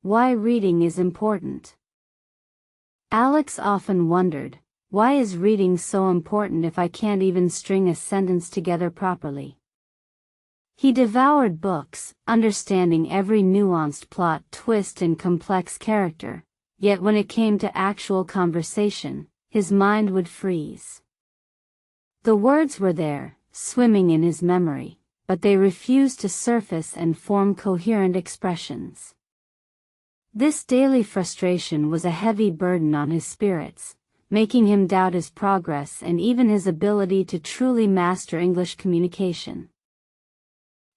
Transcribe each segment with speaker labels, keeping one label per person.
Speaker 1: Why reading is important. Alex often wondered, why is reading so important if I can't even string a sentence together properly? He devoured books, understanding every nuanced plot twist and complex character, yet when it came to actual conversation, his mind would freeze. The words were there, swimming in his memory, but they refused to surface and form coherent expressions. This daily frustration was a heavy burden on his spirits, making him doubt his progress and even his ability to truly master English communication.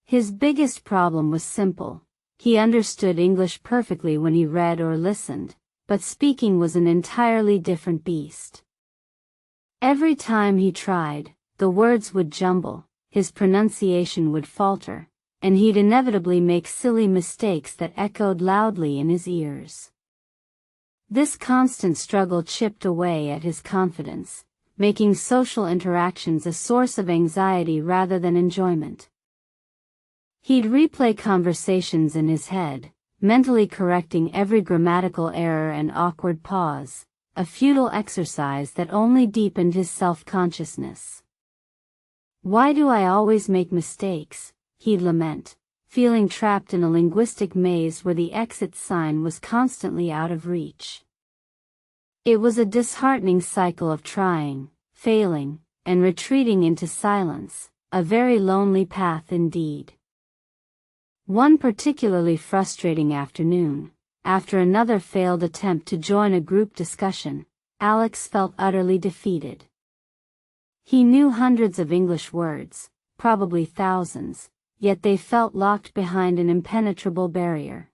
Speaker 1: His biggest problem was simple. He understood English perfectly when he read or listened, but speaking was an entirely different beast. Every time he tried, the words would jumble, his pronunciation would falter, and he'd inevitably make silly mistakes that echoed loudly in his ears. This constant struggle chipped away at his confidence, making social interactions a source of anxiety rather than enjoyment. He'd replay conversations in his head, mentally correcting every grammatical error and awkward pause, a futile exercise that only deepened his self-consciousness. "Why do I always make mistakes?" he'd lament, feeling trapped in a linguistic maze where the exit sign was constantly out of reach. It was a disheartening cycle of trying, failing, and retreating into silence, a very lonely path indeed. One particularly frustrating afternoon, after another failed attempt to join a group discussion, Alex felt utterly defeated. He knew hundreds of English words, probably thousands, yet they felt locked behind an impenetrable barrier.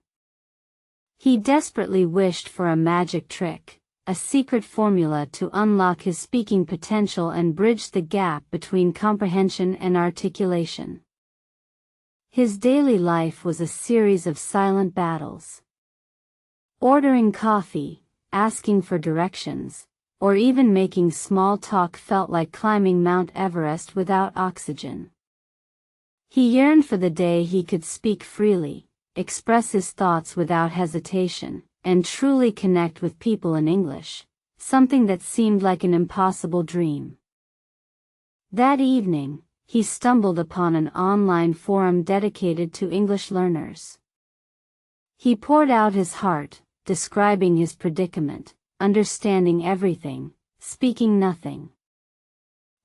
Speaker 1: He desperately wished for a magic trick, a secret formula to unlock his speaking potential and bridge the gap between comprehension and articulation. His daily life was a series of silent battles. Ordering coffee, asking for directions, or even making small talk felt like climbing Mount Everest without oxygen. He yearned for the day he could speak freely, express his thoughts without hesitation, and truly connect with people in English, something that seemed like an impossible dream. That evening, he stumbled upon an online forum dedicated to English learners. He poured out his heart, describing his predicament, understanding everything, speaking nothing.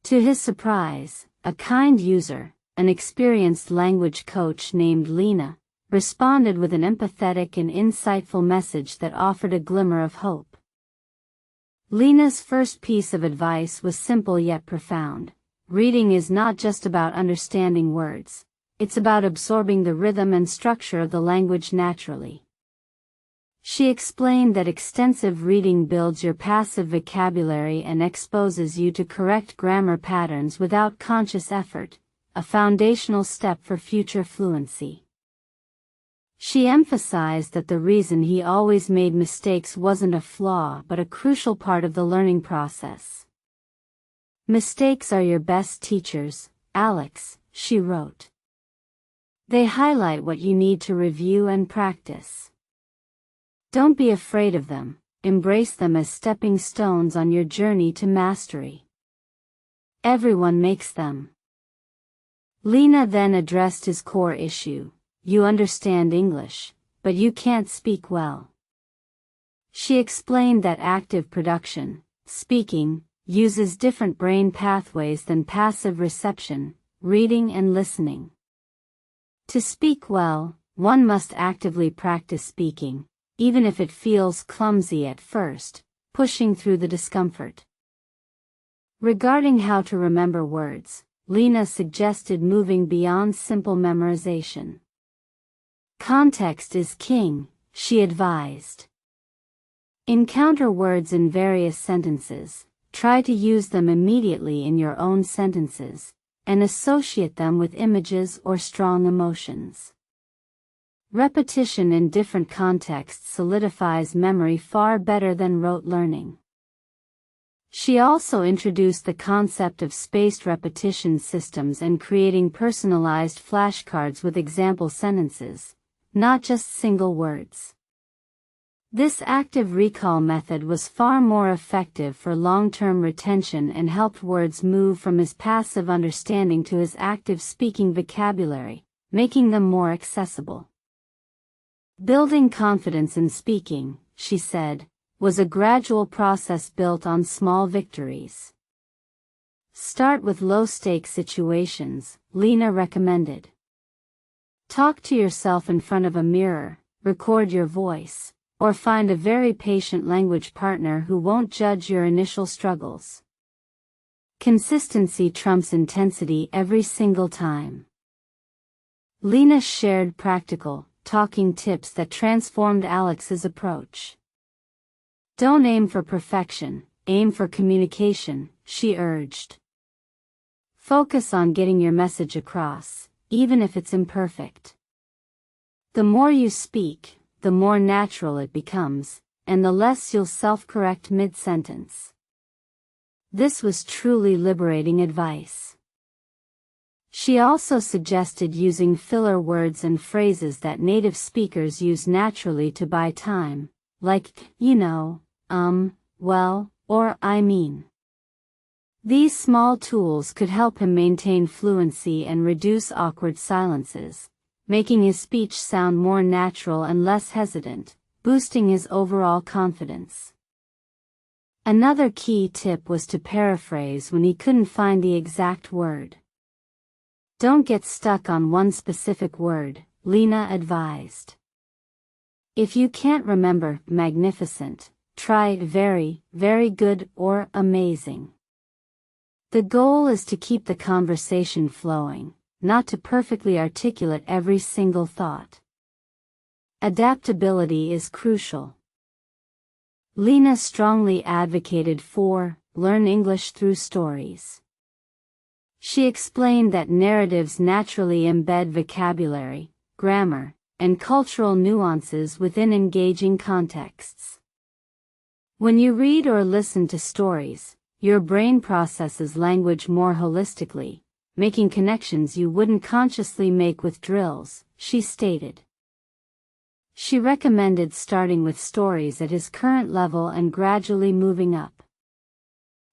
Speaker 1: To his surprise, a kind user, an experienced language coach named Lena, responded with an empathetic and insightful message that offered a glimmer of hope. Lena's first piece of advice was simple yet profound. Reading is not just about understanding words, it's about absorbing the rhythm and structure of the language naturally. She explained that extensive reading builds your passive vocabulary and exposes you to correct grammar patterns without conscious effort, a foundational step for future fluency. She emphasized that the reason he always made mistakes wasn't a flaw but a crucial part of the learning process. "Mistakes are your best teachers, Alex," she wrote. "They highlight what you need to review and practice. Don't be afraid of them, embrace them as stepping stones on your journey to mastery. Everyone makes them." Lena then addressed his core issue: you understand English, but you can't speak well. She explained that active production, speaking, uses different brain pathways than passive reception, reading and listening. To speak well, one must actively practice speaking, even if it feels clumsy at first, pushing through the discomfort. Regarding how to remember words, Lena suggested moving beyond simple memorization. Context is king, she advised. Encounter words in various sentences, try to use them immediately in your own sentences, and associate them with images or strong emotions. Repetition in different contexts solidifies memory far better than rote learning. She also introduced the concept of spaced repetition systems and creating personalized flashcards with example sentences, not just single words. This active recall method was far more effective for long-term retention and helped words move from his passive understanding to his active speaking vocabulary, making them more accessible. Building confidence in speaking, she said, was a gradual process built on small victories. Start with low-stakes situations, Lena recommended. Talk to yourself in front of a mirror, record your voice, or find a very patient language partner who won't judge your initial struggles. Consistency trumps intensity every single time. Lena shared practical, talking tips that transformed Alex's approach. Don't aim for perfection, aim for communication, she urged. Focus on getting your message across, even if it's imperfect. The more you speak, the more natural it becomes, and the less you'll self-correct mid-sentence. This was truly liberating advice. She also suggested using filler words and phrases that native speakers use naturally to buy time, like, you know, well, or I mean. These small tools could help him maintain fluency and reduce awkward silences, making his speech sound more natural and less hesitant, boosting his overall confidence. Another key tip was to paraphrase when he couldn't find the exact word. Don't get stuck on one specific word, Lena advised. If you can't remember magnificent, try very, very good or amazing. The goal is to keep the conversation flowing, not to perfectly articulate every single thought. Adaptability is crucial. Lena strongly advocated for learn English through stories. She explained that narratives naturally embed vocabulary, grammar, and cultural nuances within engaging contexts. When you read or listen to stories, your brain processes language more holistically, making connections you wouldn't consciously make with drills, she stated. She recommended starting with stories at his current level and gradually moving up.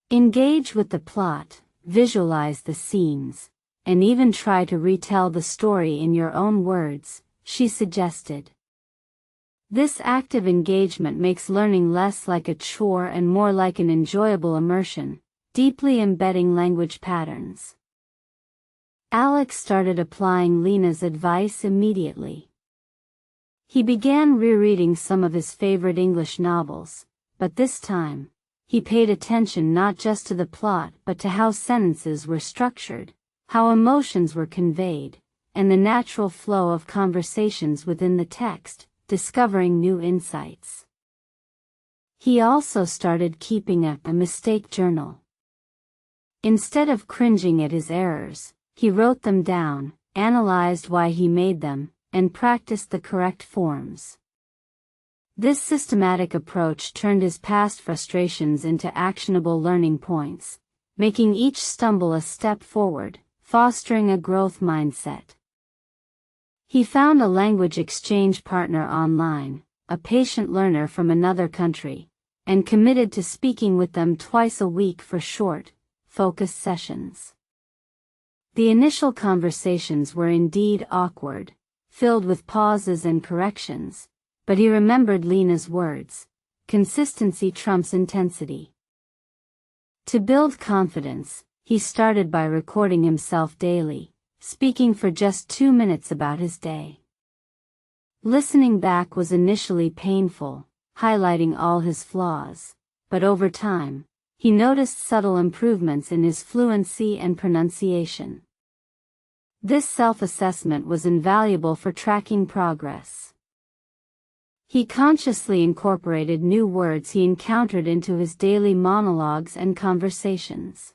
Speaker 1: Engage with the plot, visualize the scenes, and even try to retell the story in your own words, she suggested. This active engagement makes learning less like a chore and more like an enjoyable immersion, deeply embedding language patterns. Alex started applying Lena's advice immediately. He began rereading some of his favorite English novels, but this time, he paid attention not just to the plot but to how sentences were structured, how emotions were conveyed, and the natural flow of conversations within the text, discovering new insights. He also started keeping a mistake journal. Instead of cringing at his errors, he wrote them down, analyzed why he made them, and practiced the correct forms. This systematic approach turned his past frustrations into actionable learning points, making each stumble a step forward, fostering a growth mindset. He found a language exchange partner online, a patient learner from another country, and committed to speaking with them twice a week for short, focused sessions. The initial conversations were indeed awkward, filled with pauses and corrections, but he remembered Lena's words, consistency trumps intensity. To build confidence, he started by recording himself daily, speaking for just 2 minutes about his day. Listening back was initially painful, highlighting all his flaws, but over time, he noticed subtle improvements in his fluency and pronunciation. This self-assessment was invaluable for tracking progress. He consciously incorporated new words he encountered into his daily monologues and conversations.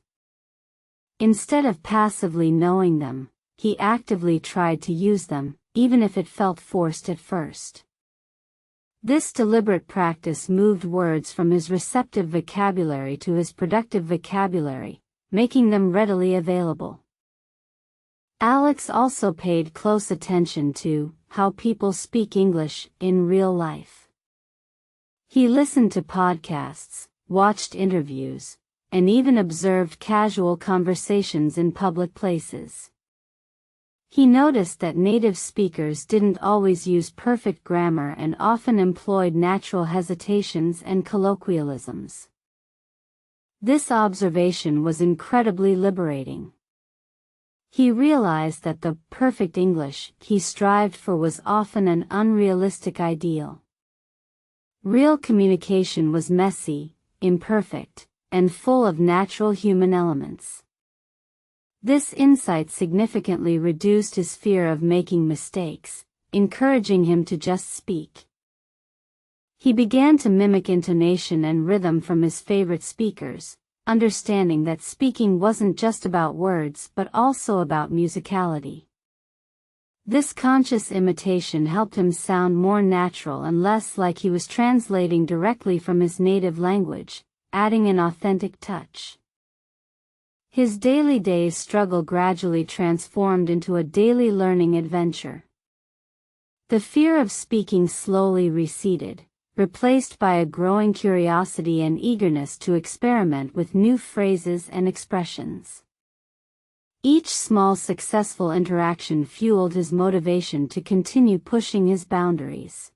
Speaker 1: Instead of passively knowing them, he actively tried to use them, even if it felt forced at first. This deliberate practice moved words from his receptive vocabulary to his productive vocabulary, making them readily available. Alex also paid close attention to how people speak English in real life. He listened to podcasts, watched interviews, and even observed casual conversations in public places. He noticed that native speakers didn't always use perfect grammar and often employed natural hesitations and colloquialisms. This observation was incredibly liberating. He realized that the perfect English he strived for was often an unrealistic ideal. Real communication was messy, imperfect, and full of natural human elements. This insight significantly reduced his fear of making mistakes, encouraging him to just speak. He began to mimic intonation and rhythm from his favorite speakers, understanding that speaking wasn't just about words but also about musicality. This conscious imitation helped him sound more natural and less like he was translating directly from his native language, adding an authentic touch. His daily day's struggle gradually transformed into a daily learning adventure. The fear of speaking slowly receded, replaced by a growing curiosity and eagerness to experiment with new phrases and expressions. Each small successful interaction fueled his motivation to continue pushing his boundaries.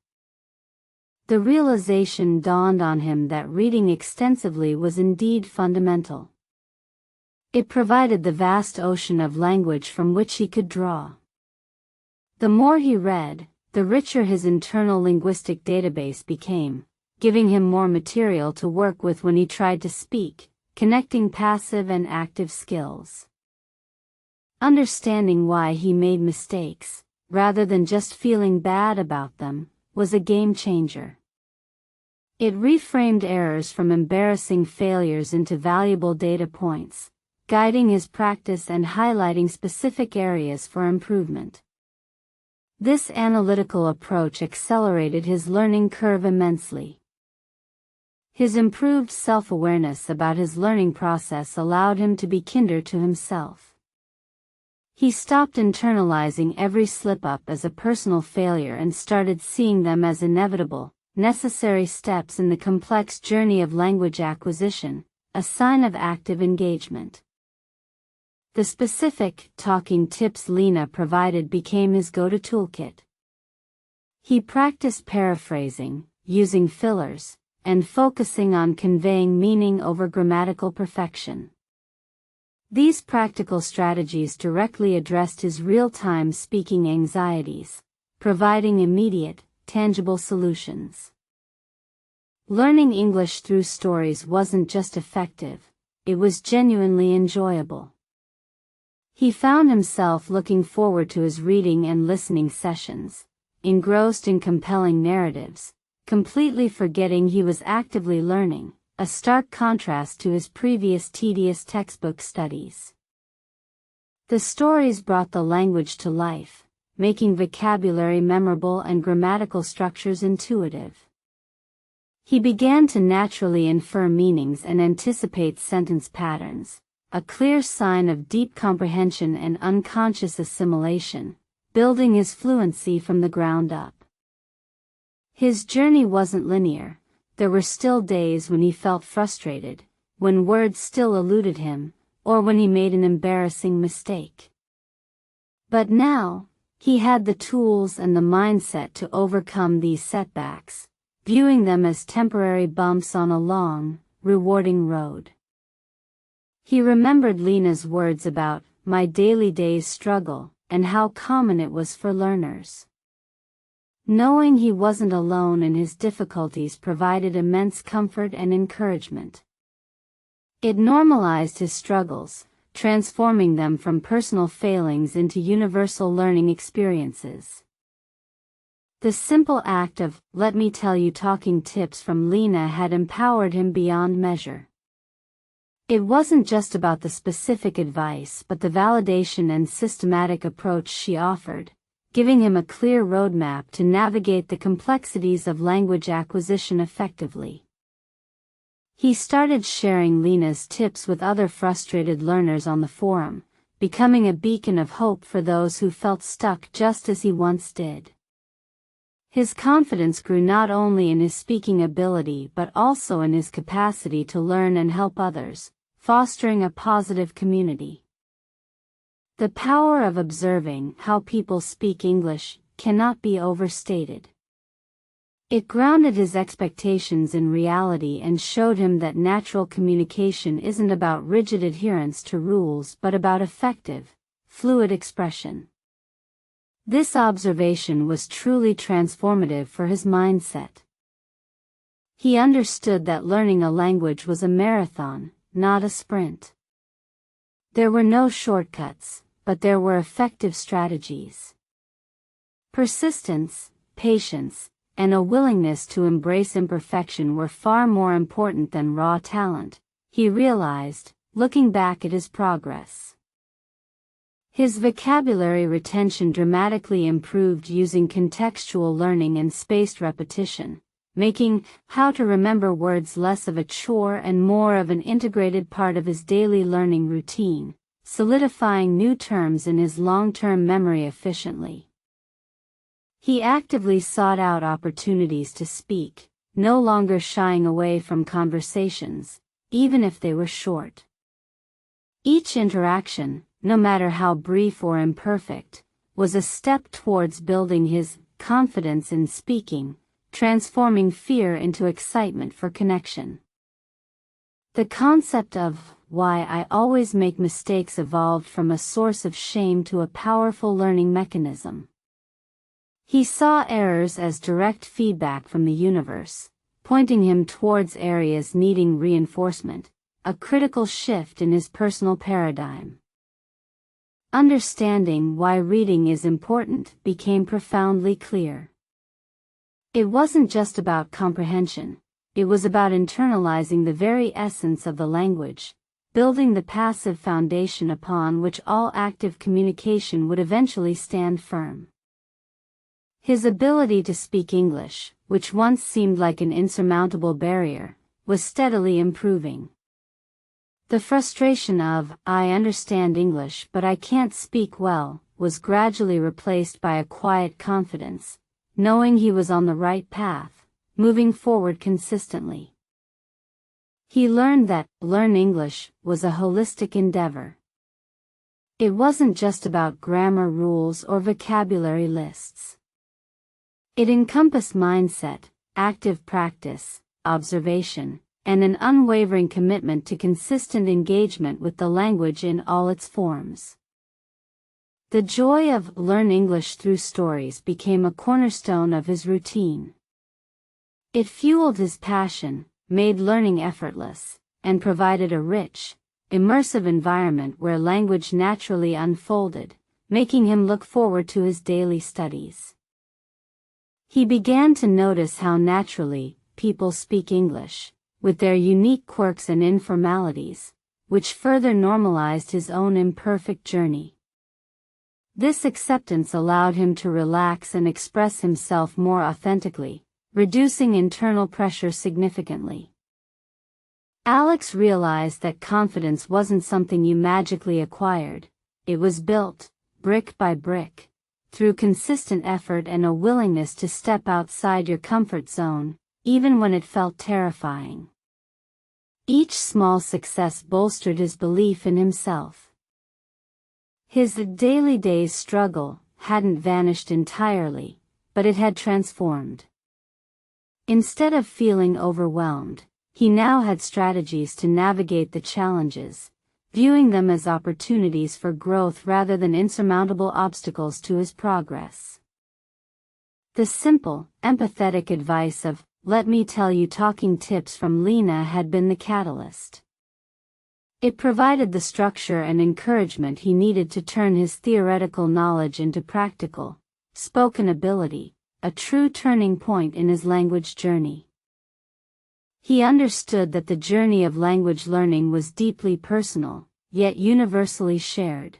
Speaker 1: The realization dawned on him that reading extensively was indeed fundamental. It provided the vast ocean of language from which he could draw. The more he read, the richer his internal linguistic database became, giving him more material to work with when he tried to speak, connecting passive and active skills. Understanding why he made mistakes, rather than just feeling bad about them, was a game changer. It reframed errors from embarrassing failures into valuable data points, guiding his practice and highlighting specific areas for improvement. This analytical approach accelerated his learning curve immensely. His improved self-awareness about his learning process allowed him to be kinder to himself. He stopped internalizing every slip-up as a personal failure and started seeing them as inevitable, necessary steps in the complex journey of language acquisition, a sign of active engagement. The specific talking tips Lena provided became his go-to toolkit. He practiced paraphrasing, using fillers, and focusing on conveying meaning over grammatical perfection. These practical strategies directly addressed his real-time speaking anxieties, providing immediate, tangible solutions. Learning English through stories wasn't just effective, it was genuinely enjoyable. He found himself looking forward to his reading and listening sessions, engrossed in compelling narratives, completely forgetting he was actively learning, a stark contrast to his previous tedious textbook studies. The stories brought the language to life, making vocabulary memorable and grammatical structures intuitive. He began to naturally infer meanings and anticipate sentence patterns, a clear sign of deep comprehension and unconscious assimilation, building his fluency from the ground up. His journey wasn't linear. There were still days when he felt frustrated, when words still eluded him, or when he made an embarrassing mistake. But now, he had the tools and the mindset to overcome these setbacks, viewing them as temporary bumps on a long, rewarding road. He remembered Lena's words about my daily day's struggle and how common it was for learners. Knowing he wasn't alone in his difficulties provided immense comfort and encouragement. It normalized his struggles, transforming them from personal failings into universal learning experiences. The simple act of, let me tell you talking tips from Lena had empowered him beyond measure. It wasn't just about the specific advice but the validation and systematic approach she offered, giving him a clear roadmap to navigate the complexities of language acquisition effectively. He started sharing Lena's tips with other frustrated learners on the forum, becoming a beacon of hope for those who felt stuck just as he once did. His confidence grew not only in his speaking ability but also in his capacity to learn and help others, fostering a positive community. The power of observing how people speak English cannot be overstated. It grounded his expectations in reality and showed him that natural communication isn't about rigid adherence to rules but about effective, fluid expression. This observation was truly transformative for his mindset. He understood that learning a language was a marathon, not a sprint. There were no shortcuts, but there were effective strategies. Persistence, patience, and a willingness to embrace imperfection were far more important than raw talent, he realized, looking back at his progress. His vocabulary retention dramatically improved using contextual learning and spaced repetition, making how to remember words less of a chore and more of an integrated part of his daily learning routine, solidifying new terms in his long-term memory efficiently. He actively sought out opportunities to speak, no longer shying away from conversations, even if they were short. Each interaction, no matter how brief or imperfect, was a step towards building his confidence in speaking, transforming fear into excitement for connection. The concept of why I always make mistakes evolved from a source of shame to a powerful learning mechanism. He saw errors as direct feedback from the universe, pointing him towards areas needing reinforcement, a critical shift in his personal paradigm. Understanding why reading is important became profoundly clear. It wasn't just about comprehension, it was about internalizing the very essence of the language, building the passive foundation upon which all active communication would eventually stand firm. His ability to speak English, which once seemed like an insurmountable barrier, was steadily improving. The frustration of, "I understand English but I can't speak well," was gradually replaced by a quiet confidence, knowing he was on the right path, moving forward consistently. He learned that learn English was a holistic endeavor. It wasn't just about grammar rules or vocabulary lists. It encompassed mindset, active practice, observation, and an unwavering commitment to consistent engagement with the language in all its forms. The joy of learn English through stories became a cornerstone of his routine. It fueled his passion, made learning effortless, and provided a rich, immersive environment where language naturally unfolded, making him look forward to his daily studies. He began to notice how naturally people speak English, with their unique quirks and informalities, which further normalized his own imperfect journey. This acceptance allowed him to relax and express himself more authentically, reducing internal pressure significantly. Alex realized that confidence wasn't something you magically acquired, it was built, brick by brick, through consistent effort and a willingness to step outside your comfort zone, even when it felt terrifying. Each small success bolstered his belief in himself. His daily day's struggle hadn't vanished entirely, but it had transformed. Instead of feeling overwhelmed, he now had strategies to navigate the challenges, viewing them as opportunities for growth rather than insurmountable obstacles to his progress. The simple, empathetic advice of, "Let me tell you talking tips from Lena" had been the catalyst. It provided the structure and encouragement he needed to turn his theoretical knowledge into practical, spoken ability, a true turning point in his language journey. He understood that the journey of language learning was deeply personal, yet universally shared.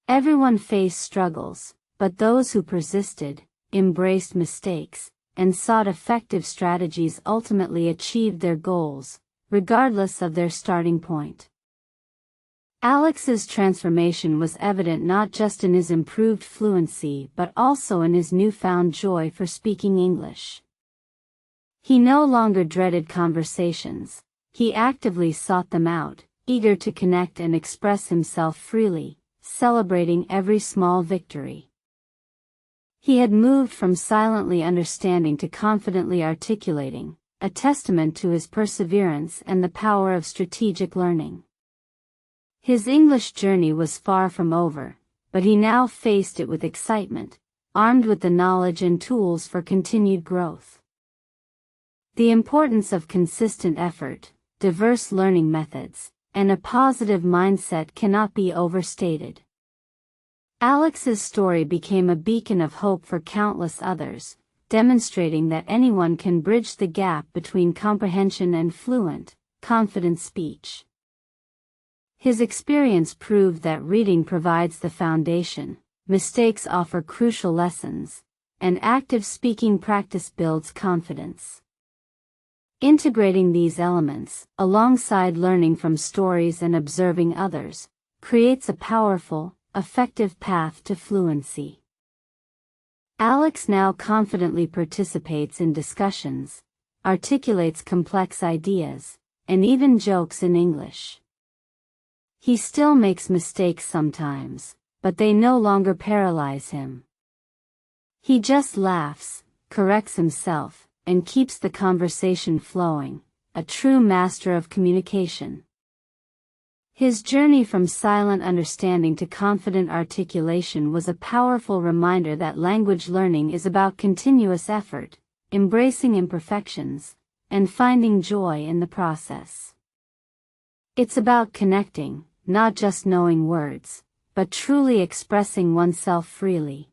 Speaker 1: Everyone faced struggles, but those who persisted, embraced mistakes, and sought effective strategies ultimately achieved their goals, regardless of their starting point. Alex's transformation was evident not just in his improved fluency but also in his newfound joy for speaking English. He no longer dreaded conversations, he actively sought them out, eager to connect and express himself freely, celebrating every small victory. He had moved from silently understanding to confidently articulating, a testament to his perseverance and the power of strategic learning. His English journey was far from over, but he now faced it with excitement, armed with the knowledge and tools for continued growth. The importance of consistent effort, diverse learning methods, and a positive mindset cannot be overstated. Alex's story became a beacon of hope for countless others, demonstrating that anyone can bridge the gap between comprehension and fluent, confident speech. His experience proved that reading provides the foundation, mistakes offer crucial lessons, and active speaking practice builds confidence. Integrating these elements, alongside learning from stories and observing others, creates a powerful, effective path to fluency. Alex now confidently participates in discussions, articulates complex ideas, and even jokes in English. He still makes mistakes sometimes, but they no longer paralyze him. He just laughs, corrects himself, and keeps the conversation flowing, a true master of communication. His journey from silent understanding to confident articulation was a powerful reminder that language learning is about continuous effort, embracing imperfections, and finding joy in the process. It's about connecting, not just knowing words, but truly expressing oneself freely.